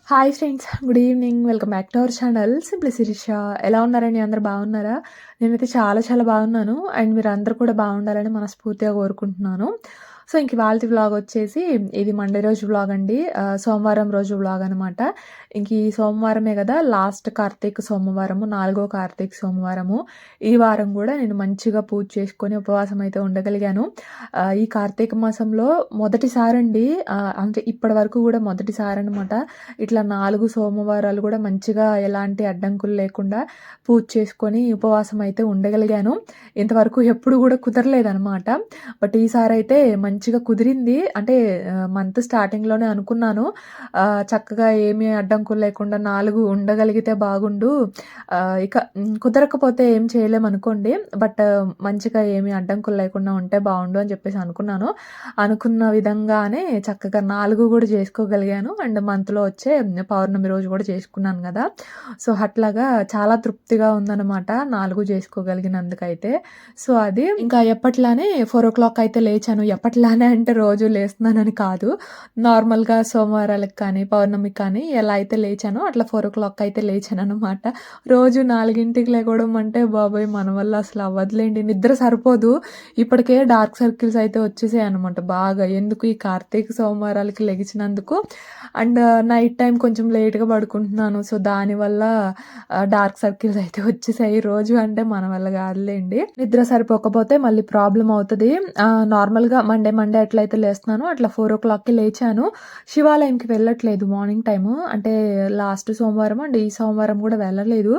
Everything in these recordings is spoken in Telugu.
Hi friends, good evening. Welcome back to our channel simply Shirisha. ఎలా ఉన్నారండి? అందరూ బాగున్నారా? నేనైతే చాలా చాలా బాగున్నాను. అండ్ మీరు అందరూ కూడా బాగుండాలని మనస్ఫూర్తిగా కోరుకుంటున్నాను. సో ఇంక ఇవాల్టి వ్లాగ్ వచ్చేసి ఇది మండే రోజు వ్లాగ్ అండి. సోమవారం రోజు వ్లాగ్ అనమాట. ఇంక ఈ సోమవారమే కదా లాస్ట్ కార్తీక సోమవారము, 4వ కార్తీక సోమవారము. ఈ వారం కూడా నేను మంచిగా పూజ చేసుకొని ఉపవాసం అయితే ఉండగలిగాను. ఈ కార్తీక మాసంలో మొదటిసారండి, అంటే ఇప్పటి వరకు కూడా మొదటిసారి అనమాట. ఇట్లా 4 సోమవారాలు కూడా మంచిగా ఎలాంటి అడ్డంకులు లేకుండా పూజ చేసుకొని ఉపవాసం అయితే ఉండగలిగాను. ఇంతవరకు ఎప్పుడు కూడా కుదరలేదనమాట. బట్ ఈసారి అయితే మంచిగా కుదిరింది. అంటే మంత్ స్టార్టింగ్‌లోనే అనుకున్నాను. చక్కగా ఏమీ అడ్డంకులు లేకుండా 4 ఉండగలిగితే బాగుండు. ఇక కుదరకపోతే ఏం చేయలేమనుకోండి. బట్ మంచిగా ఏమీ అడ్డంకులు లేకుండా ఉంటే బాగుండు అని చెప్పేసి అనుకున్నాను. అనుకున్న విధంగానే చక్కగా 4 కూడా చేసుకోగలిగాను. అండ్ మంత్‌లో వచ్చే పౌర్ణమి రోజు కూడా చేసుకున్నాను కదా! సో అట్లాగా చాలా తృప్తిగా ఉందనమాట 4 చేసుకోగలిగినందుకైతే. సో అది ఇంకా ఎప్పట్లానే 4:00 అయితే లేచాను. ఎప్పట్లానే అంటే రోజు లేస్తున్నానని కాదు. నార్మల్‌గా సోమవారాలకు కానీ, పౌర్ణమికి కానీ ఎలా అయితే లేచానో అట్లా 4:00 అయితే లేచాననమాట. రోజు 4కి లెగవడం అంటే బాబోయ్! మన వల్ల అసలు అవ్వదులేండి. నిద్ర సరిపోదు. ఇప్పటికే డార్క్ సర్కిల్స్ అయితే వచ్చేసాయనమాట బాగా. ఎందుకు ఈ కార్తీక సోమవారాలకి లెగిచినందుకు. అండ్ నైట్ టైం కొంచెం లేట్‌గా పడుకుంటున్నాను. సో దానివల్ల డార్క్ సర్కిల్స్ అయితే వచ్చేసాయి. రోజు అంటే మన వల్ల కాదులేండి. నిద్ర సరిపోకపోతే మళ్ళీ ప్రాబ్లమ్ అవుతది. నార్మల్‌గా మండే ఎట్లయితే లేస్తున్నానో అట్లా 4:00కి లేచాను. శివాలయంకి వెళ్ళట్లేదు మార్నింగ్ టైము. అంటే లాస్ట్ సోమవారం అండ్ ఈ సోమవారం కూడా వెళ్ళలేదు.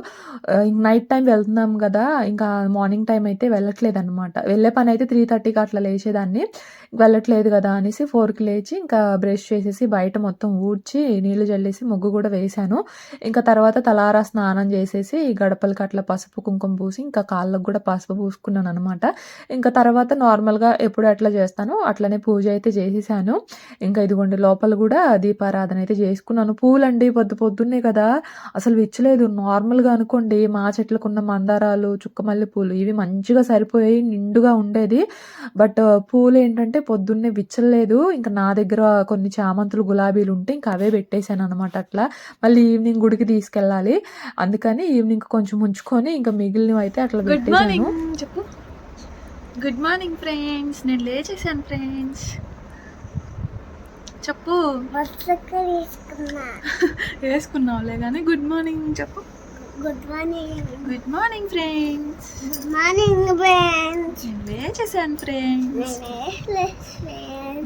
నైట్ టైం వెళ్తున్నాం కదా! ఇంకా మార్నింగ్ టైం అయితే వెళ్ళట్లేదనమాట. వెళ్ళే పనైతే 3:30కి అట్లా లేచేదాన్ని. వెళ్ళట్లేదు కదా అనేసి 4కి లేచి ఇంకా బ్రష్ చేసేసి బయట మొత్తం ఊడ్చి నీళ్లు జల్లేసి ముగ్గు కూడా వేశాను. ఇంకా తర్వాత తలారా స్నానం చేసేసి గడపలకి అట్లా పసుపు కుంకుమ పూసి ఇంకా కాళ్ళకు కూడా పసుపు పూసుకున్నాననమాట. ఇంకా తర్వాత నార్మల్‌గా ఎప్పుడు ఎట్లా చేస్తానో అట్లనే పూజ అయితే చేసేసాను. ఇంకా ఇదిగోండి లోపల కూడా దీపారాధన అయితే చేసుకున్నాను. పూలండి పొద్దున్నే కదా! అసలు విచ్చలేదు. నార్మల్‌గా అనుకోండి మా చెట్లకున్న మందారాలు, చుక్కమల్లి పూలు ఇవి మంచిగా సరిపోయాయి. నిండుగా ఉండేది. బట్ పూలేంటంటే పొద్దున్నే విచ్చలేదు. ఇంకా నా దగ్గర కొన్ని చామంతులు, గులాబీలు ఉంటే ఇంకా అవే పెట్టేసాననమాట అట్లా. మళ్ళీ ఈవినింగ్ గుడికి తీసుకెళ్ళాలి. అందుకని ఈవినింగ్ కొంచెం ఉంచుకొని ఇంకా మిగిలినవి అయితే అట్లా గుడ్ మార్నింగ్ పెట్టేసాను. చెప్పు. గుడ్ మార్నింగ్ ఫ్రెండ్స్, నేను లేచేసాను ఫ్రెండ్స్. చెప్పు. వేసుకున్నావులే కానీ గుడ్ మార్నింగ్ చెప్పు. Good morning. Good morning friends. Good morning friends. నేను లేచేసాను ఫ్రెండ్స్.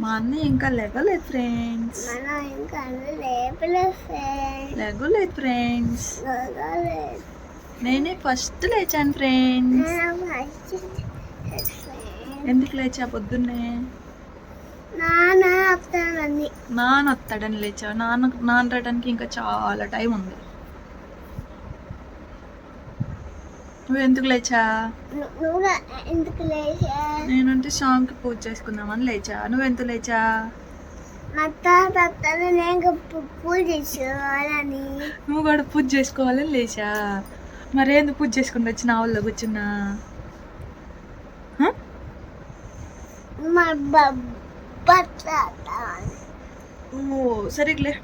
మా అన్నయ్య ఇంకా లెగలేదు ఫ్రెండ్స్. మనం ఇంకా లేపలేదు ఫ్రెండ్స్. లెగలేదు ఫ్రెండ్స్. లేపలేదు. నేనే ఫస్ట్ లేచాను ఫ్రెండ్స్. నేను ఫస్ట్ ఫ్రెండ్స్. ఎందుకు లేచా పొద్దున్నే? నాన్న వస్తానని. నాన్న వస్తాడని లేచా. నాన్న రావడానికి ఇంకా చాలా టైం ఉంది. నువ్వు ఎందుకు లేచా? నువ్వు ఎందుకు లేచా? నేనంటే సాంగ్కి పూజ చేసుకుందామని లేచా. నువ్వెంత లేచా? మా తాత నేను పూజ చేసుకోవాలని. నువ్వు కూడా పూజ చేసుకోవాలని లేచా. మరేందుకు పూజ చేసుకుంటూ వచ్చి నా వాళ్ళ కూర్చున్నా? మా ఓ సరేలే.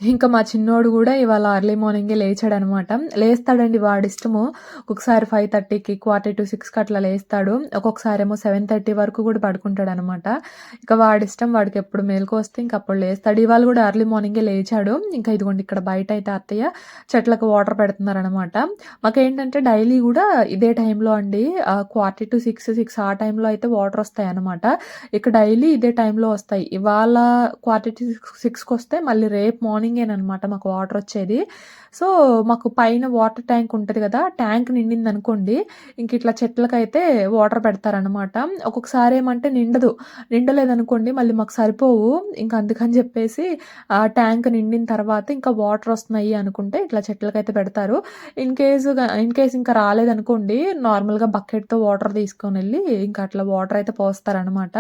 ఇంకా మా చిన్నోడు కూడా ఇవాళ ఎర్లీ మార్నింగే లేచాడనమాట. లేస్తాడండి వాడిష్టము. ఒక్కొక్కసారి 5:30కి, 5:45కి అట్లా లేస్తాడు. ఒక్కొక్కసారేమో 7:30 వరకు కూడా పడుకుంటాడనమాట. ఇక వాడిష్టం. వాడికి ఎప్పుడు మెలుకువ వస్తే ఇంక అప్పుడు లేస్తాడు. ఇవాళ కూడా ఎర్లీ మార్నింగే లేచాడు. ఇంకా ఇదిగోండి ఇక్కడ బయట అయితే అత్తయ్య చెట్లకు వాటర్ పెడుతున్నారనమాట. మాకేంటంటే డైలీ కూడా ఇదే టైంలో అండి, 5:45, 6 ఆ టైంలో అయితే వాటర్ వస్తాయి అనమాట. ఇక డైలీ ఇదే టైంలో వస్తాయి. ఇవాళ 5:46కి వస్తే మళ్ళీ రేపు మార్నింగేనమాట మాకు వాటర్ వచ్చేది. సో మాకు పైన వాటర్ ట్యాంక్ ఉంటుంది కదా! ట్యాంక్ నిండింది అనుకోండి, ఇంక ఇట్లా చెట్లకైతే వాటర్ పెడతారనమాట. ఒక్కొక్కసారి ఏమంటే నిండలేదనుకోండి మళ్ళీ మాకు సరిపోవు. ఇంకా అందుకని చెప్పేసి ఆ ట్యాంక్ నిండిన తర్వాత ఇంకా వాటర్ వస్తున్నాయి అనుకుంటే ఇట్లా చెట్లకైతే పెడతారు. ఇన్ కేస్ ఇంకా రాలేదనుకోండి నార్మల్‌గా బకెట్‌తో వాటర్ తీసుకొని వెళ్ళి ఇంకా అట్లా వాటర్ అయితే పోస్తారనమాట.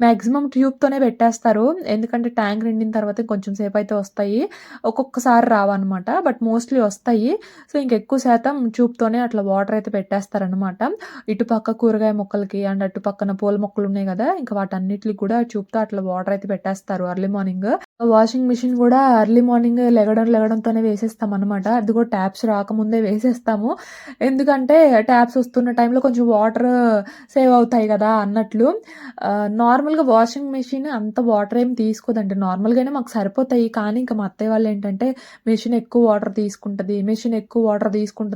మ్యాక్సిమం ట్యూబ్‌తోనే పెట్టేస్తారు. ఎందుకంటే ట్యాంక్ నిండిన తర్వాత కొంచెం సేపు అయితే వస్తాయి. ఒక్కొక్కసారి రావన్నమాట. బట్ మోస్ట్లీ వస్తాయి. సో ఇంకెక్కువ శాతం ట్యూబ్తోనే అట్లా వాటర్ అయితే పెట్టేస్తారనమాట. ఇటుపక్క కూరగాయ మొక్కలకి అండ్ అటు పక్కన పూల మొక్కలు ఉన్నాయి కదా, ఇంకా వాటన్నిటికి కూడా ట్యూబ్తో అట్లా వాటర్ అయితే పెట్టేస్తారు ఎర్లీ మార్నింగ్. వాషింగ్ మిషన్ కూడా ఎర్లీ మార్నింగ్ లెగడంతోనే వేసేస్తాం అనమాట. అది కూడా ట్యాప్స్ రాకముందే వేసేస్తాము. ఎందుకంటే ట్యాప్స్ వస్తున్న టైంలో కొంచెం వాటర్ సేవ్ అవుతాయి కదా అన్నట్లు. నార్మల్గా వాషింగ్ మిషన్ అంత వాటర్ ఏం తీసుకోదండి, నార్మల్గానే మాకు సరిపోతాయి. కానీ ఇంకా మా అత్తయ్య వాళ్ళు ఏంటంటే మిషన్ ఎక్కువ వాటర్ తీసుకుంటుంది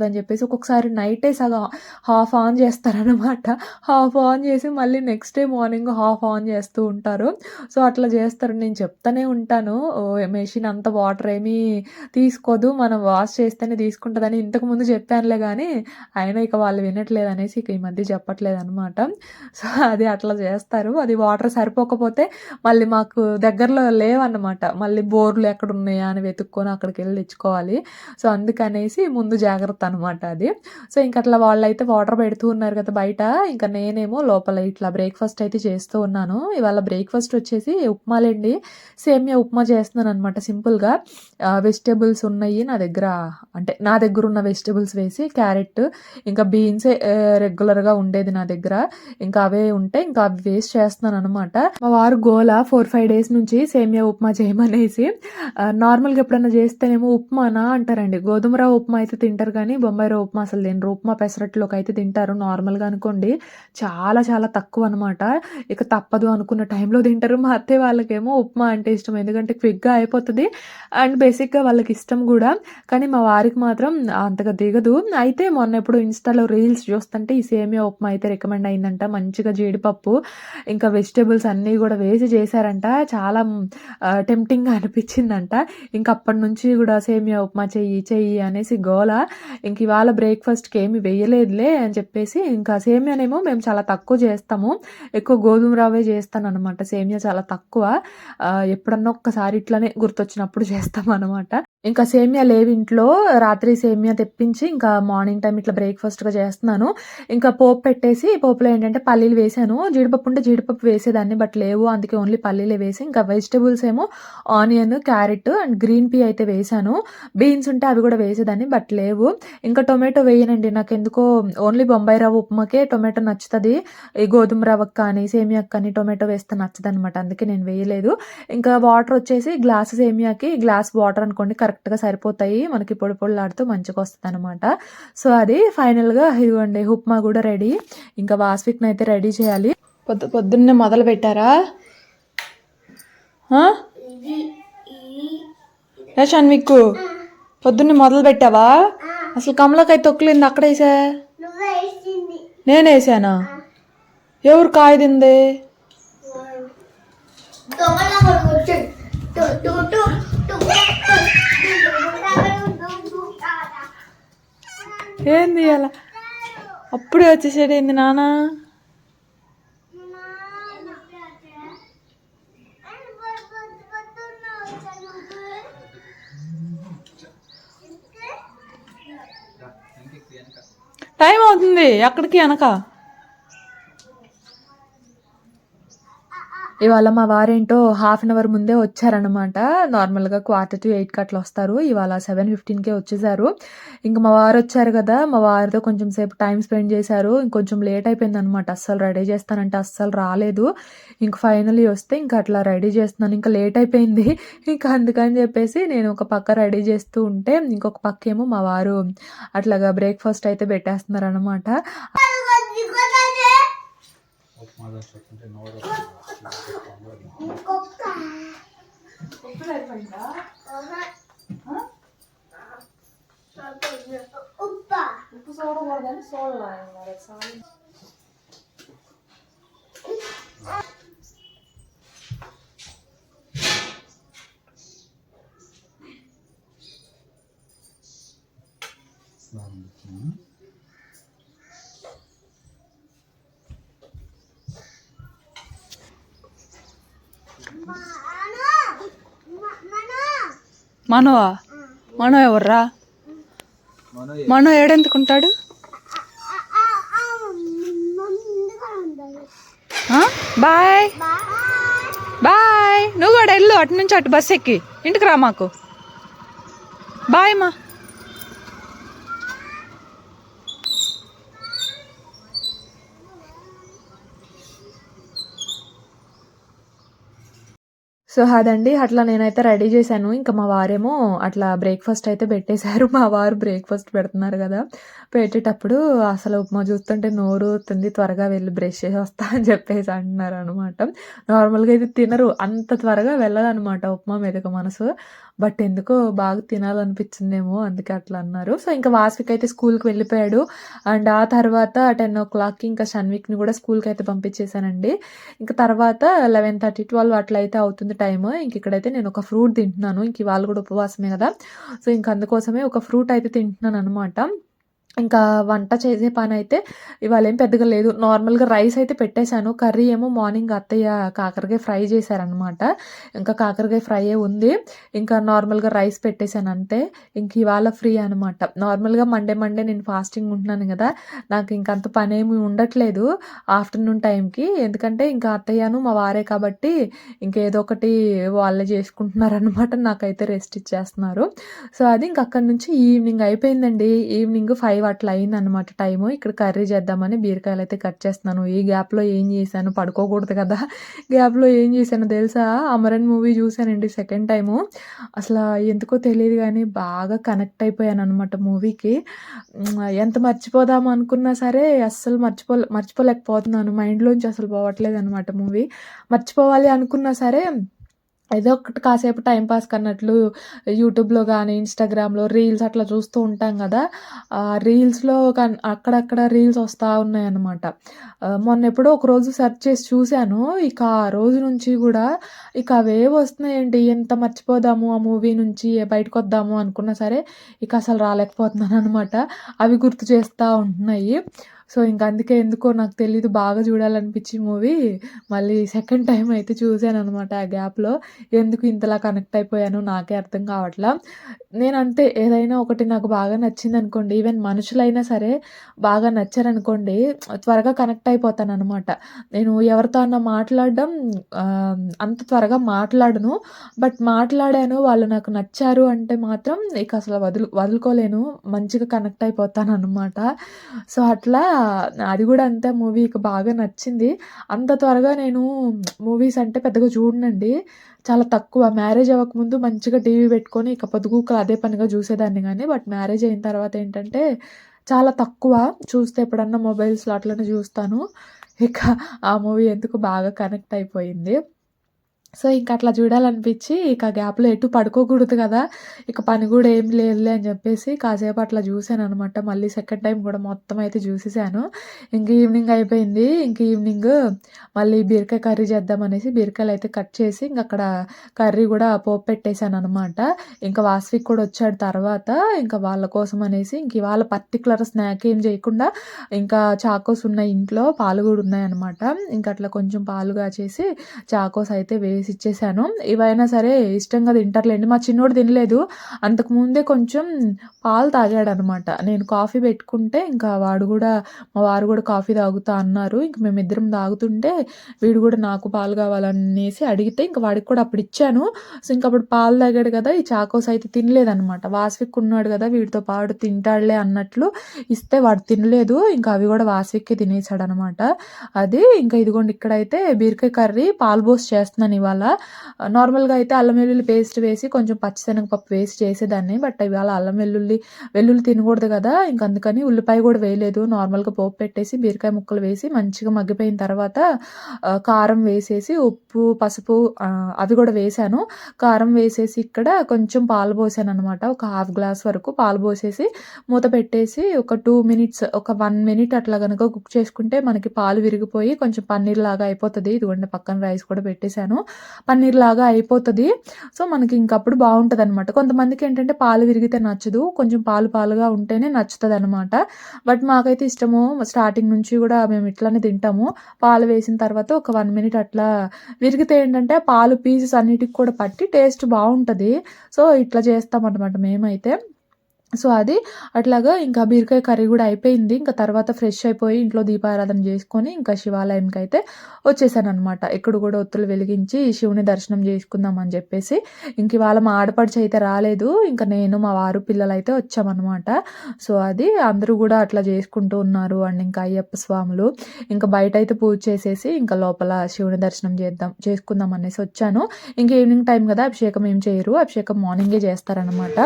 అని చెప్పేసి ఒక్కొక్కసారి నైటే సగం హాఫ్ ఆన్ చేస్తారనమాట. హాఫ్ ఆన్ చేసి మళ్ళీ next day morning half an చేస్తూ ఉంటారు. సో అట్లా చేస్తారు. నేను చెప్తానే ఉంటాను, మెషిన్ అంత వాటర్ ఏమీ తీసుకోదు, మనం వాష్ చేస్తేనే తీసుకుంటుందని ఇంతకుముందు చెప్పానులే. కానీ అయినా ఇక వాళ్ళు వినట్లేదు అనేసి ఇక ఈ మధ్య చెప్పట్లేదు అనమాట. సో అది అట్లా చేస్తారు. అది వాటర్ సరిపోకపోతే మళ్ళీ మాకు దగ్గరలో లేవన్నమాట, మళ్ళీ బోర్లు ఎక్కడ ఉన్నాయా అని వెతుక్కొని అక్కడికి వెళ్ళి తెచ్చుకోవాలి. సో అందుకనేసి ముందు జాగ్రత్త అనమాట అది. సో ఇంక అట్లా వాళ్ళైతే వాటర్ పెడుతూ ఉన్నారు కదా బయట, ఇంకా నేనేమో లోపల ఇట్లా బ్రేక్ఫాస్ట్ అయితే చేస్తూ ఉన్నాను. ఇవాళ బ్రేక్ఫాస్ట్ వచ్చేసి ఉప్మాలేండి, సేమియా ఉప్మా చేస్తున్నాను అనమాట. సింపుల్గా వెజిటేబుల్స్ ఉన్నాయి నా దగ్గర, అంటే నా దగ్గర ఉన్న వెజిటేబుల్స్ వేసి క్యారెట్ ఇంకా బీన్సే రెగ్యులర్గా ఉండేది నా దగ్గర, ఇంకా అవే ఉంటే ఇంకా అవి వేస్ట్ చేస్తున్నాను అనమాట. మా వారు గోల 4-5 days నుంచి సేమియా ఉప్మా చేయమనేసి. నార్మల్గా ఎప్పుడన్నా చేస్తేనేమో ఉప్మానా అంటారండి. గోధుమ రవ్వ ఉప్మా అయితే తింటారు కానీ బొంబాయి రవ్వ ఉప్మా అసలు తినరు. ఉప్మా పెసరట్లోకి అయితే తింటారు నార్మల్గా అనుకోండి, చాలా చాలా తక్కువ అనమాట. ఇక తప్పదు అనుకున్న టైంలో తింటారు. మా అత్తయ్య వాళ్ళకేమో ఉప్మా అంటే ఇష్టం, ఎందుకంటే క్విక్గా అయిపోతుంది అండ్ బేసిక్గా వాళ్ళకి ఇష్టం కూడా. కానీ మా వారికి మాత్రం అంతగా దిగదు. అయితే మొన్న ఎప్పుడు ఇన్స్టాలో రీల్స్ చూస్తుంటే ఈ సేమియా ఉప్మా అయితే రికమెండ్ అయిందంట. మంచిగా జీడిపప్పు ఇంకా వెజిటేబుల్స్ అన్నీ కూడా వేసి చేశారంట. చాలా టెంప్టింగ్గా అనిపించిందంట. ఇంక అప్పటి నుంచి కూడా సేమియా ఉప్మా చెయ్యి అనేసి గోల. ఇంక ఇవాళ బ్రేక్ఫాస్ట్కి ఏమి వేయలేదులే అని చెప్పేసి ఇంకా సేమియానేమో మేము చాలా తక్కువ చేస్తాము, ఎక్కువ గోధుమ రవ్వే చేస్తాను అనమాట. సేమియా చాలా తక్కువ, ఎప్పుడన్నా ఒక్కసారి ఇట్లనే గుర్తొచ్చినప్పుడు చేస్తాం అనమాట. ఇంకా సేమియా లేవు ఇంట్లో, రాత్రి సేమియా తెప్పించి ఇంకా మార్నింగ్ టైం ఇట్లా బ్రేక్ఫాస్ట్గా చేస్తున్నాను. ఇంకా పోపు పెట్టేసి పోపులో ఏంటంటే పల్లీలు వేసాను, జీడిపప్పు ఉంటే జీడిపప్పు వేసేదాన్ని బట్ లేవు, అందుకే ఓన్లీ పల్లీలే వేసి ఇంకా వెజిటేబుల్స్ ఏమో onion, carrot and green P అయితే వేసాను. బీన్స్ ఉంటే అవి కూడా వేసేదాన్ని బట్ లేవు. ఇంకా టొమాటో వేయనండి, నాకు ఎందుకో ఓన్లీ బొంబాయి రవ్వ ఉప్మాకే టొమాటో నచ్చుతుంది. ఈ గోధుమ రవ్వకు కానీ సేమియాకి కానీ టొమాటో వేస్తే నచ్చదు అనమాట, అందుకే నేను వేయలేదు. ఇంకా వాటర్ వచ్చేసి గ్లాస్ సేమియాకి గ్లాస్ వాటర్ అనుకోండి కరెక్ట్గా సరిపోతాయి, మనకి పొడి పొడిలాడుతూ మంచిగా వస్తుంది అనమాట. సో అది ఫైనల్గా ఇదిగోండి ఉప్మా కూడా రెడీ. ఇంకా వాస్విక్ని అయితే రెడీ చేయాలి. పొద్దున్నే మొదలు పెట్టారా షన్విక్కు? పొద్దున్నే మొదలు పెట్టావా? అసలు కమలకాయ తొక్కులింది అక్కడ వేసా, నేను వేసానా? ఎవరు కాయ తింది? ఏంది అలా అప్పుడే వచ్చేసాడు ఏంది నాన్న? టైం అవుతుంది అక్కడికి వెనక. ఇవాళ మా వారేంటో 1/2 hour ముందే వచ్చారనమాట. నార్మల్గా 7:45 అట్లా వస్తారు, ఇవాళ 7:15కే వచ్చేసారు. ఇంకా మా వారు వచ్చారు కదా, మా వారితో కొంచెం సేపు టైం స్పెండ్ చేశారు. ఇంకొంచెం లేట్ అయిపోయింది అనమాట, అస్సలు రెడీ చేస్తానంటే అస్సలు రాలేదు. ఇంక ఫైనలీ వస్తే ఇంకా అట్లా రెడీ చేస్తున్నాను, ఇంకా లేట్ అయిపోయింది. ఇంకా అందుకని చెప్పేసి నేను ఒక పక్క రెడీ చేస్తూ ఉంటే ఇంకొక పక్క ఏమో మా వారు అట్లాగా బ్రేక్ఫాస్ట్ అయితే పెట్టేస్తున్నారు అనమాట. మనవా? మనో ఎవర్రా? మనో ఏడెందుకుంటాడు? Bye bye. నువ్వు కూడా వెళ్ళు, అటు నుంచి అటు బస్ ఎక్కి ఇంటికి రా మాకు. బాయ్ మా. సో, అదండి. అట్లా నేనైతే రెడీ చేశాను. ఇంకా మా వారేమో అట్లా బ్రేక్‌ఫాస్ట్ అయితే పెట్టేశారు. మా వారు బ్రేక్‌ఫాస్ట్ పెడుతున్నారు గదా! పెట్టేటప్పుడు అసలు ఉప్మా చూస్తుంటే నోరూరుతుంది. త్వరగా వెళ్లి బ్రష్ చేసి వస్తా అని చెప్పేసి అంటున్నారనమాట. నార్మల్‌గా అయితే తినరు. అంత త్వరగా వెళ్ళదనమాట ఉప్మా మీదకి మనసు. బట్ ఎందుకో బాగా తినాలనిపించిందేమో అందుకే అట్లా అన్నారు. సో, ఇంకా వాస్విక్ అయితే స్కూల్‌కి వెళ్ళిపోయాడు. అండ్ ఆ తర్వాత 10:00కి ఇంకా షన్విక్‌ని కూడా స్కూల్‌కైతే పంపించేసానండి. ఇంక తర్వాత 11:30, 12 అట్లా అయితే అవుతుంది టైము. ఇంక ఇక్కడైతే నేను ఒక ఫ్రూట్ తింటున్నాను. ఇంక ఇవాళ కూడా ఉపవాసమే గదా! సో, ఇంక అందుకోసమే ఒక ఫ్రూట్ అయితే తింటున్నాననమాట. ఇంకా వంట చేసే పనైతే ఇవాళేం పెద్దగా లేదు. నార్మల్‌గా రైస్ అయితే పెట్టేశాను. కర్రీ ఏమో మార్నింగ్ అత్తయ్య కాకరకాయ ఫ్రై చేశారనమాట. ఇంకా కాకరకాయ ఫ్రైయే ఉంది. ఇంకా నార్మల్‌గా రైస్ పెట్టేశాను అంతే. ఇంక ఇవాళ ఫ్రీ అనమాట. నార్మల్‌గా మండే నేను ఫాస్టింగ్ ఉంటున్నాను గదా! నాకు ఇంక అంత పనేమి ఉండట్లేదు ఆఫ్టర్‌నూన్ టైంకి. ఎందుకంటే ఇంకా అత్తయ్యను మా వారే కాబట్టి ఇంకేదో ఒకటి వాళ్ళే చేసుకుంటున్నారనమాట. నాకైతే రెస్ట్ ఇచ్చేస్తున్నారు. సో, అది ఇంక అక్కడి నుంచి ఈవినింగ్ అయిపోయిందండి. ఈవినింగ్ 5 అట్లా అయిందనమాట టైము. ఇక్కడ కర్రీ చేద్దామని బీరకాయలైతే కట్ చేస్తున్నాను. ఈ గ్యాప్‌లో ఏం చేశాను, పడుకోకూడదు కదా! గ్యాప్‌లో ఏం చేశానో తెలుసా? 'అమరన్' మూవీ చూశానండి సెకండ్ టైము. అసలా ఎందుకో తెలీదు గానీ బాగా కనెక్ట్ అయిపోయాననమాట మూవీకి. ఎంత మర్చిపోదాం అనుకున్నా సరే అస్సలు మర్చిపోలేకపోతున్నాను. మైండ్‌లోంచి అసలు పోవట్లేదనమాట మూవీ. మర్చిపోవాలి అనుకున్నా సరే ఏదో ఒకటి కాసేపు టైమ్ పాస్‌కన్నట్లు యూట్యూబ్‌లో గానీ, ఇన్‌స్టాగ్రామ్‌లో రీల్స్ అట్లా చూస్తూ ఉంటాం గదా! రీల్స్‌లో అక్కడక్కడ రీల్స్ వస్తా ఉన్నాయన్నమాట. మొన్నెప్పుడో ఒకరోజు సెర్చ్ చేసి చూశాను. ఇక ఆ రోజు నుంచి గూడా ఇక అవే వస్తున్నాయేంటి, ఎంత మర్చిపోదాము ఆ మూవీ నుంచి బయటకొద్దాము అనుకున్నా సరే, ఇక అసలు రాలేకపోతున్నాననమాట. అవి గుర్తు చేస్తా ఉంటున్నాయి. సో, ఇంక అందుకే ఎందుకో నాకు తెలీదు బాగా చూడాలనిపిచ్చి మూవీ మళ్ళీ సెకండ్ టైమ్ అయితే చూశాననమాట ఆ గ్యాప్‌లో. ఎందుకు ఇంతలా కనెక్ట్ అయిపోయానో నాకే అర్థం కావట్లా. నేనంతే ఏదైనా ఒకటి నాకు బాగా నచ్చిందనుకోండి, ఈవెన్ మనుషులైనా సరే బాగా నచ్చారనుకోండి త్వరగా కనెక్ట్ అయిపోతాననమాట. నేను ఎవరితో అన్నా మాట్లాడడం అంత త్వరగా మాట్లాడను. బట్ మాట్లాడాను, వాళ్ళు నాకు నచ్చారు అంటే మాత్రం ఇక అసలు వదులుకోలేను. మంచిగా కనెక్ట్ అయిపోతాననమాట. సో, అట్లా అది గూడా అంతే మూవీ ఇక బాగా నచ్చింది. అంత త్వరగా నేను మూవీస్ అంటే పెద్దగా చూడనండి. చాలా తక్కువ. మ్యారేజ్ అవ్వకముందు మంచిగా టీవీ పెట్టుకొని ఇక పొద్దుగూకలు అదే పనిగా చూసేదాన్ని గానీ, బట్ మ్యారేజ్ అయిన తర్వాత ఏంటంటే చాలా తక్కువ. చూస్తే ఎప్పుడన్నా మొబైల్స్‌లో అట్లనే చూస్తాను. ఇక ఆ మూవీ ఎందుకో బాగా కనెక్ట్ అయిపోయింది. సో, ఇంక అట్లా చూడాలనిపిచ్చి ఇక గ్యాప్‌లో ఎటు పడుకోకూడదు గదా! ఇక పని గూడా ఏం లేదులే అని జెప్పేసి కాసేపు అట్లా జూసాననమాట. మళ్ళీ సెకండ్ టైమ్ గూడా మొత్తం అయితే జూసేసాను. ఇంక ఈవినింగ్ అయిపోయింది. ఇంక ఈవినింగ్ మళ్ళీ బీరకాయ కర్రీ చేద్దామనేసి బీరకాయలయితే కట్ చేసి ఇంకక్కడ కర్రీ గూడా పోపు పెట్టేసాననమాట. ఇంక వాస్విక్ కూడా వచ్చాడు తర్వాత. ఇంక వాళ్ళ కోసం అనేసి ఇంక ఇవాళ పర్టిక్యులర్ స్నాక్ ఏం జేయకుండా ఇంకా చాకోస్ ఉన్నాయి ఇంట్లో. పాలు గూడా ఉన్నాయనమాట. ఇంక అట్లా కొంచెం పాలు కాచేసి చాకోస్ అయితే వేసిచ్చేసాను. ఇవైనా సరే ఇష్టంగా తింటారులెండి. మా చిన్నోడు తినలేదు. అంతకుముందే కొంచెం పాలు తాగాడనమాట. నేను కాఫీ పెట్టుకుంటే ఇంకా మా వారు గూడా కాఫీ తాగుతా అన్నారు. ఇంక మేమిద్దరం తాగుతుంటే వీడు గూడా నాకు పాలు కావాలనేసి అడిగితే ఇంక వాడికి కూడా అప్పుడు ఇచ్చాను. సో, ఇంకప్పుడు పాలు తాగాడు కదా! ఈ చాకోస్ అయితే తినలేదనమాట. వాస్విక్ ఉన్నాడు కదా! వీడితో పాటు తింటాడులే అన్నట్లు ఇస్తే వాడు తినలేదు. ఇంకా అవి గూడా వాస్విక్కే తినేసాడనమాట. అది ఇంకా ఇదిగోండి ఇక్కడైతే బీరకాయ కర్రీ పాలు పోసి చేస్తున్నాను ఇవాళ. నార్మల్‌గా అయితే అల్లం వెల్లుల్లి పేస్ట్ వేసి కొంచెం పచ్చిశనగపప్పు వేసి చేసేదాన్ని. బట్ ఇవాళ వెల్లుల్లి తినకూడదు కదా! ఇంక అందుకని ఉల్లిపాయ కూడా వేయలేదు. నార్మల్‌గా పోపు పెట్టేసి బీరకాయ ముక్కలు వేసి మంచిగా మగ్గిపోయిన తర్వాత కారం వేసేసి ఉప్పు, పసుపు అవి కూడా వేశాను. కారం వేసేసి ఇక్కడ కొంచెం పాలు పోసాననమాట. ఒక హాఫ్ గ్లాస్ వరకు పాలు పోసేసి మూత పెట్టేసి ఒక 2 మినిట్స్ ఒక 1 మినిట్ అట్లా గనక కుక్ చేసుకుంటే మనకి పాలు విరిగిపోయి కొంచెం పన్నీర్‌లాగా అయిపోతది. ఇదిగోండి పక్కన రైస్ కూడా పెట్టేసాను. పన్నీర్‌లాగా అయిపోతది. సో, మనకి ఇంకప్పుడు బావుంటదనమాట. కొంతమందికేంటంటే పాలు విరిగితే నచ్చదు. కొంచెం పాలుగా ఉంటేనే నచ్చుతదనమాట. బట్ మాకైతే ఇష్టము. స్టార్టింగ్ నుంచి గూడా మేము ఇట్లనే తింటాము. పాలు వేసిన తర్వాత ఒక 1 మినిట్ అట్లా విరిగితే ఏంటంటే పాలు పీసెస్ అన్నిటికి కూడా పట్టి టేస్ట్ బావుంటది. సో, ఇట్లా చేస్తామనమాట మేమైతే. సో అది అట్లాగా ఇంకా బీరకాయ కర్రీ కూడా అయిపోయింది. ఇంకా తర్వాత ఫ్రెష్ అయిపోయి ఇంట్లో దీపారాధన చేసుకొని ఇంకా శివాలయంకి అయితే వచ్చేసాననమాట. ఇక్కడ కూడా ఒత్తులు వెలిగించి శివుని దర్శనం చేసుకుందాం అని చెప్పేసి ఇంక ఇవాళ మా ఆడపడుచు అయితే రాలేదు. ఇంకా నేను మా వారు పిల్లలు అయితే వచ్చామన్నమాట. సో అది అందరూ కూడా అట్లా చేసుకుంటూ ఉన్నారు. అండ్ ఇంకా అయ్యప్ప స్వాములు ఇంకా బయట అయితే పూజ చేసేసి ఇంకా లోపల శివుని దర్శనం చేసుకుందాం అనేసి వచ్చాను. ఇంకా ఈవినింగ్ టైం కదా, అభిషేకం ఏం చేయరు, అభిషేకం మార్నింగే చేస్తారనమాట.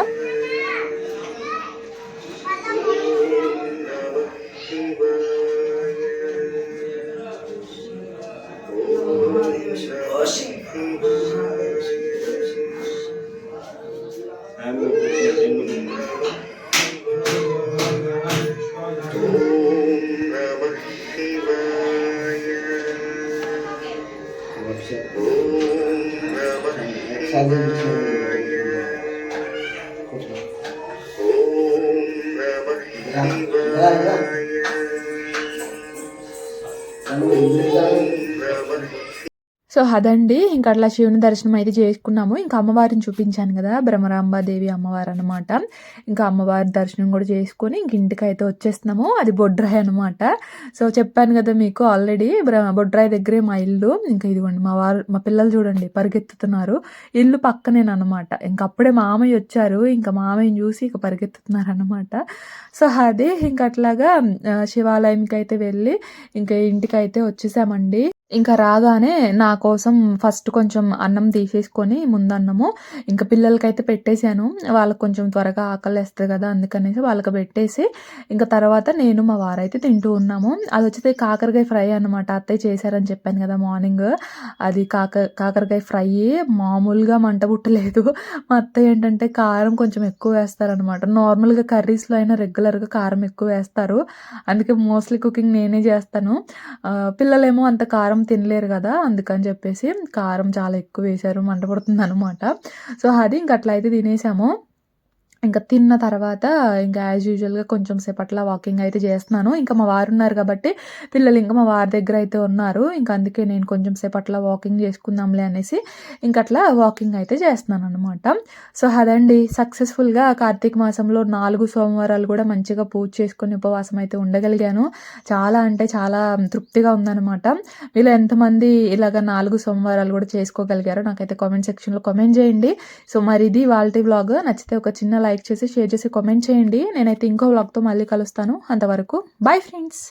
సో అదండి ఇంకా అట్లా శివుని దర్శనం అయితే చేసుకున్నాము. ఇంకా అమ్మవారిని చూపించాను కదా, భ్రమరాంబాదేవి అమ్మవారు అనమాట. ఇంకా అమ్మవారి దర్శనం కూడా చేసుకొని ఇంక ఇంటికి అయితే వచ్చేస్తున్నాము. అది బొడ్రాయి అనమాట. సో చెప్పాను కదా మీకు ఆల్రెడీ, బొడ్రాయి దగ్గరే మా ఇల్లు. ఇంకా ఇదిగోండి మా పిల్లలు చూడండి పరిగెత్తుతున్నారు. ఇల్లు పక్కనేనమాట. ఇంకా అప్పుడే మామయ్య వచ్చారు. ఇంకా మామయ్యని చూసి ఇక పరిగెత్తుతున్నారు అనమాట. సో అదే ఇంకా అట్లాగా శివాలయంకి అయితే వెళ్ళి ఇంకా ఇంటికి అయితే వచ్చేసామండి. ఇంకా రాగానే నా కోసం ఫస్ట్ కొంచెం అన్నం తీసేసుకొని ముందన్నము ఇంకా పిల్లలకైతే పెట్టేశాను. వాళ్ళకి కొంచెం త్వరగా ఆకలేస్తుంది కదా, అందుకనేసి వాళ్ళకి పెట్టేసి ఇంకా తర్వాత నేను మా వారైతే తింటూ ఉన్నాము. అది వచ్చేసి కాకరకాయ ఫ్రై అనమాట. అత్తయ్య చేశారని చెప్పాను కదా మార్నింగ్. అది కాకరకాయ ఫ్రై మామూలుగా మంట పుట్టలేదు. మా అత్తయ్య ఏంటంటే కారం కొంచెం ఎక్కువ వేస్తారనమాట. నార్మల్గా కర్రీస్లో అయినా రెగ్యులర్గా కారం ఎక్కువ వేస్తారు. అందుకే మోస్ట్లీ కుకింగ్ నేనే చేస్తాను. పిల్లలేమో అంత కారం తినలేరు కదా, అందుకని చెప్పేసి కారం చాలా ఎక్కువ వేశారు, మంట పడుతుంది అనమాట. సో అది ఇంక అట్లా అయితే తినేసాము. ఇంకా తిన్న తర్వాత ఇంకా యాజ్ యూజువల్గా కొంచెం సేపట్లా వాకింగ్ అయితే చేస్తున్నాను. ఇంకా మా వారు ఉన్నారు కాబట్టి పిల్లలు ఇంకా మా వారి దగ్గర అయితే ఉన్నారు. ఇంకా అందుకే నేను కొంచెం సేపట్లా వాకింగ్ చేసుకుందాంలే అనేసి ఇంకా అట్లా వాకింగ్ అయితే చేస్తున్నాను అనమాట. సో అదండి సక్సెస్ఫుల్గా కార్తీక మాసంలో 4 సోమవారాలు కూడా మంచిగా పూజ చేసుకుని ఉపవాసం అయితే ఉండగలిగాను. చాలా అంటే చాలా తృప్తిగా ఉందన్నమాట. వీళ్ళు ఎంతమంది ఇలాగ 4 సోమవారాలు కూడా చేసుకోగలిగారో నాకైతే కామెంట్ సెక్షన్లో కామెంట్ చేయండి. సో మరి ఇది వాళ్ళ వ్లాగ్. నచ్చితే ఒక చిన్న లైక్ చేసి షేర్ చేసి కామెంట్ చేయండి. నేనైతే ఇంకో వ్లాగ్తో మళ్ళీ కలుస్తాను. అంతవరకు బాయ్ ఫ్రెండ్స్.